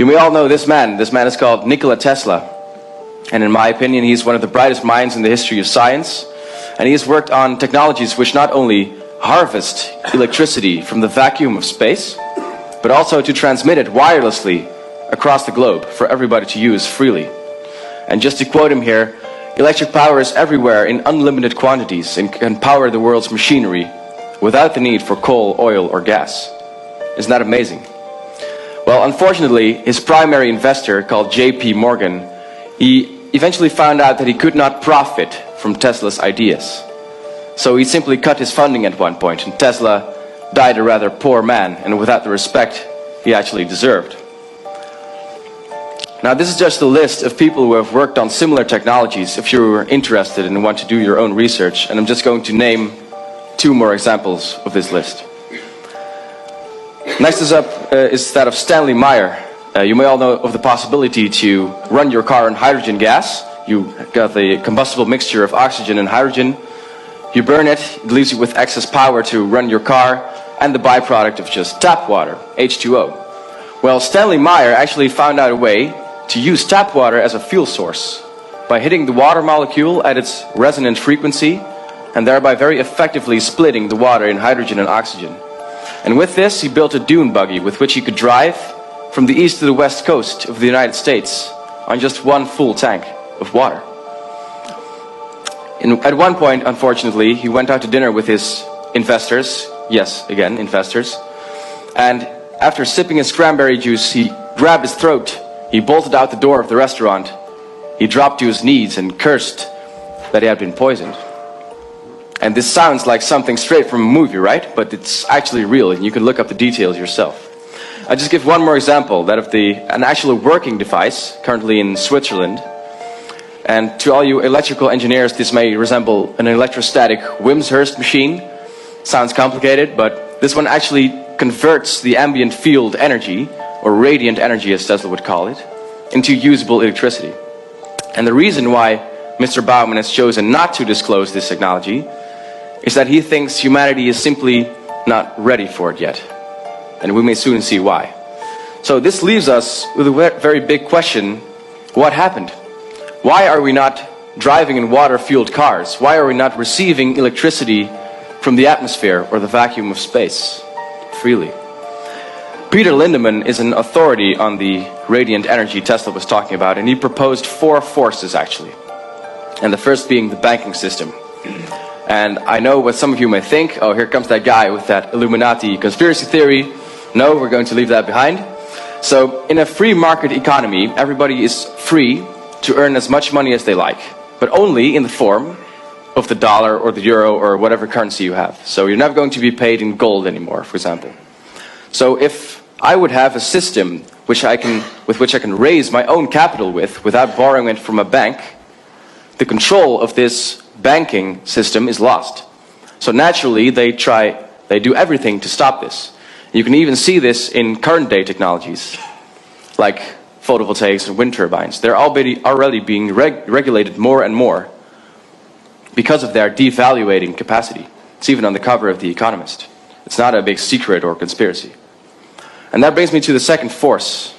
You may all know this man. This man is called Nikola Tesla. And in my opinion, he's one of the brightest minds in the history of science. And he has worked on technologies which not only harvest electricity from the vacuum of space, but also to transmit it wirelessly across the globe for everybody to use freely. And just to quote him here, electric power is everywhere in unlimited quantities and can power the world's machinery without the need for coal, oil, or gas. Isn't that amazing? Well, unfortunately, his primary investor, called J.P. Morgan, he eventually found out that he could not profit from Tesla's ideas. So he simply cut his funding at one point, and Tesla died a rather poor man, and without the respect he actually deserved. Now, this is just a list of people who have worked on similar technologies, if you're interested and want to do your own research, and I'm just going to name 2 more examples of this list. Next is that of Stanley Meyer. You may all know of the possibility to run your car on hydrogen gas. You got the combustible mixture of oxygen and hydrogen. You burn it, it leaves you with excess power to run your car, and the byproduct of just tap water, H2O. Well, Stanley Meyer actually found out a way to use tap water as a fuel source by hitting the water molecule at its resonant frequency and thereby very effectively splitting the water in hydrogen and oxygen. And with this, he built a dune buggy with which he could drive from the east to the west coast of the United States on just one full tank of water. At one point, unfortunately, he went out to dinner with his investors. Yes, again, investors. And after sipping his cranberry juice, he grabbed his throat. He bolted out the door of the restaurant. He dropped to his knees and cursed that he had been poisoned. And this sounds like something straight from a movie, right? But it's actually real, and you can look up the details yourself. I'll just give one more example, that of an actual working device, currently in Switzerland. And to all you electrical engineers, this may resemble an electrostatic Wimshurst machine. Sounds complicated, but this one actually converts the ambient field energy, or radiant energy as Tesla would call it, into usable electricity. And the reason why Mr. Baumann has chosen not to disclose this technology is that he thinks humanity is simply not ready for it yet. And we may soon see why. So this leaves us with a very big question: what happened? Why are we not driving in water-fueled cars? Why are we not receiving electricity from the atmosphere or the vacuum of space freely? Peter Lindemann is an authority on the radiant energy Tesla was talking about, and he proposed 4 forces actually. And the first being the banking system. And I know what some of you may think: oh, here comes that guy with that Illuminati conspiracy theory. No, we're going to leave that behind. So in a free market economy, everybody is free to earn as much money as they like, but only in the form of the dollar or the euro or whatever currency you have. So you're never going to be paid in gold anymore, for example. So if I would have a system with which I can raise my own capital without borrowing it from a bank, the control of this banking system is lost. So naturally, they do everything to stop this. You can even see this in current day technologies, like photovoltaics and wind turbines. They're already being regulated more and more because of their devaluating capacity. It's even on the cover of The Economist. It's not a big secret or conspiracy. And that brings me to the second force: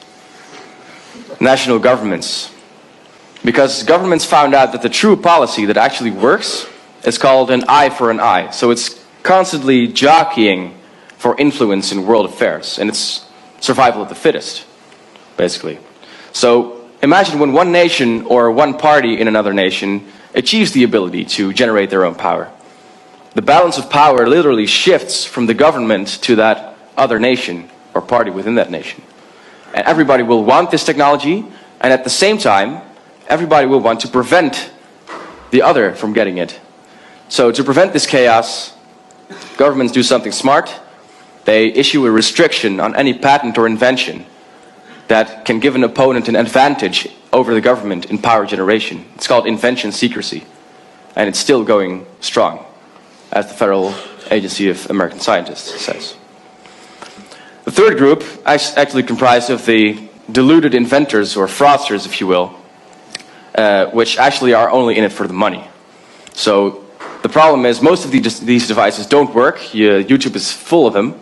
national governments. Because governments found out that the true policy that actually works is called an eye for an eye. So it's constantly jockeying for influence in world affairs, and it's survival of the fittest, basically. So imagine when one nation or one party in another nation achieves the ability to generate their own power. The balance of power literally shifts from the government to that other nation or party within that nation. And everybody will want this technology, and at the same time, everybody will want to prevent the other from getting it. So to prevent this chaos, governments do something smart. They issue a restriction on any patent or invention that can give an opponent an advantage over the government in power generation. It's called invention secrecy, and it's still going strong, as the Federal Agency of American Scientists says. The third group actually comprised of the deluded inventors, or fraudsters if you will, which actually are only in it for the money. So the problem is most of these devices don't work. YouTube is full of them.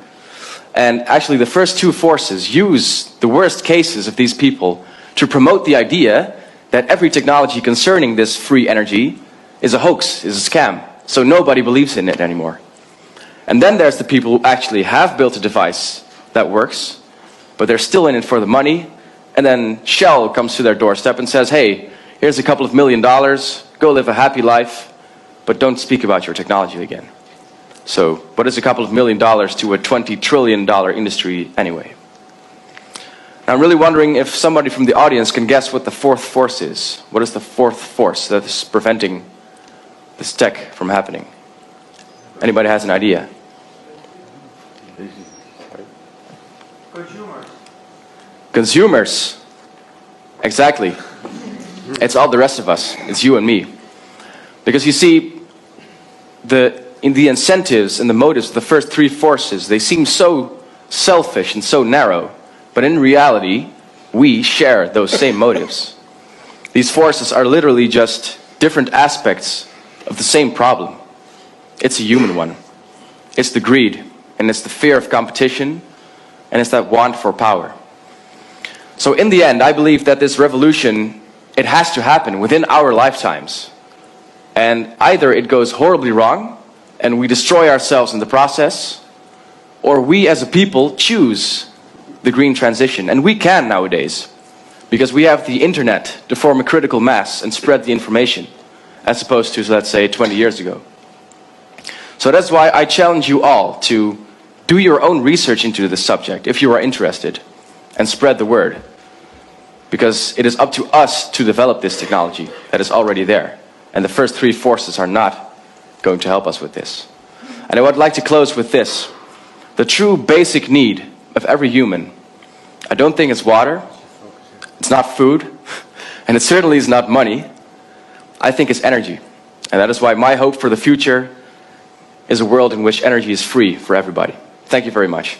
And actually the first two forces use the worst cases of these people to promote the idea that every technology concerning this free energy is a hoax, is a scam. So nobody believes in it anymore. And then there's the people who actually have built a device that works, but they're still in it for the money. And then Shell comes to their doorstep and says, hey, here's a couple of $1 million, go live a happy life, but don't speak about your technology again. So what is a couple of $1 million to a $20 trillion industry anyway? I'm really wondering if somebody from the audience can guess what the fourth force is. What is the fourth force that is preventing this tech from happening? Anybody has an idea? Consumers. Consumers. Exactly. It's all the rest of us. It's you and me. Because you see, in the incentives and the motives of the first three forces, they seem so selfish and so narrow. But in reality, we share those same motives. These forces are literally just different aspects of the same problem. It's a human one. It's the greed, and it's the fear of competition, and it's that want for power. So in the end, I believe that this revolution, it has to happen within our lifetimes. And either it goes horribly wrong, and we destroy ourselves in the process, or we as a people choose the green transition. And we can nowadays, because we have the internet to form a critical mass and spread the information, as opposed to, let's say, 20 years ago. So that's why I challenge you all to do your own research into this subject, if you are interested, and spread the word. Because it is up to us to develop this technology that is already there. And the first three forces are not going to help us with this. And I would like to close with this. The true basic need of every human, I don't think it's water, it's not food, and it certainly is not money. I think it's energy. And that is why my hope for the future is a world in which energy is free for everybody. Thank you very much.